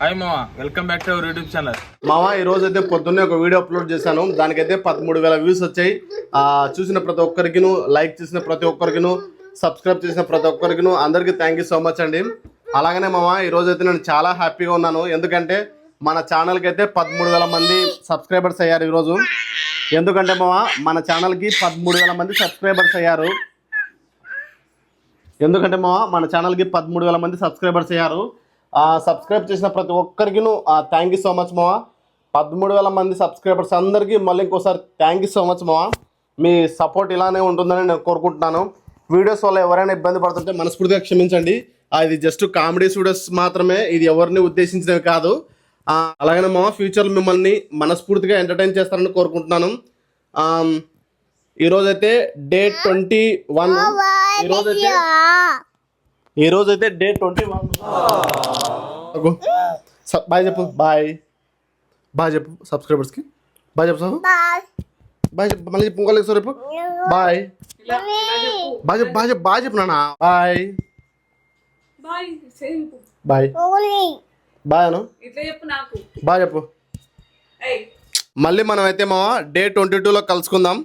Hi మామా, welcome back to our YouTube channel. మామా ఈ రోజు అయితే పొద్దున్నే ఒక వీడియో అప్లోడ్ చేశాను. దానికైతే 13,000 వ్యూస్ వచ్చాయి. చూసిన ప్రతి ఒక్కరికిను, లైక్ చేసిన ప్రతి ఒక్కరికిను, సబ్స్క్రైబ్ చేసిన ప్రతి ఒక్కరికిను అందరికీ థ్యాంక్ యూ సో మచ్ అండి. అలాగనే మామా ఈ రోజు అయితే నేను చాలా హ్యాపీగా ఉన్నాను. ఎందుకంటే మన ఛానల్కి అయితే 13,000 మంది సబ్స్క్రైబర్స్ అయ్యారు ఈరోజు. ఎందుకంటే మామా మన ఛానల్కి 13,000 మంది సబ్స్క్రైబర్స్ అయ్యారు. ఎందుకంటే మామా మన ఛానల్కి 13,000 మంది సబ్స్క్రైబర్స్ అయ్యారు. సబ్స్క్రైబ్ చేసిన ప్రతి ఒక్కరికిను థ్యాంక్ యూ సో మచ్ మావా. 13,000 మంది సబ్స్క్రైబర్స్ అందరికీ మళ్ళీ ఇంకోసారి థ్యాంక్ యూ సో మచ్ మావా. మీ సపోర్ట్ ఇలానే ఉంటుందని నేను కోరుకుంటున్నాను. వీడియోస్ వల్ల ఎవరైనా ఇబ్బంది పడుతుంటే మనస్ఫూర్తిగా క్షమించండి. ఇది జస్ట్ కామెడీ వీడియోస్ మాత్రమే, ఇది ఎవరిని ఉద్దేశించినవి కాదు. అలాగనే మావా ఫ్యూచర్లో మిమ్మల్ని మనస్ఫూర్తిగా ఎంటర్టైన్ చేస్తారని కోరుకుంటున్నాను. ఈరోజైతే డే 21. ఈరోజైతే డే 21. బాయ్ చెప్పు. బాయ్ చెప్పు సబ్స్క్రైబర్స్కి. బాయ్ చెప్పు సార్. బాయ్ చెప్పు. మళ్ళీ చెప్పు. ఇంకోలేక సార్ చెప్పు. బాయ్ బాయ్ చెప్పు. బాయ్ చెప్పు. బాయ్ చెప్పు నాన్న. బాయ్ బాయ్ బాయ్ అను. బాయ్ చెప్పు. మళ్ళీ మనం అయితే మా డే 22లో కలుసుకుందాం.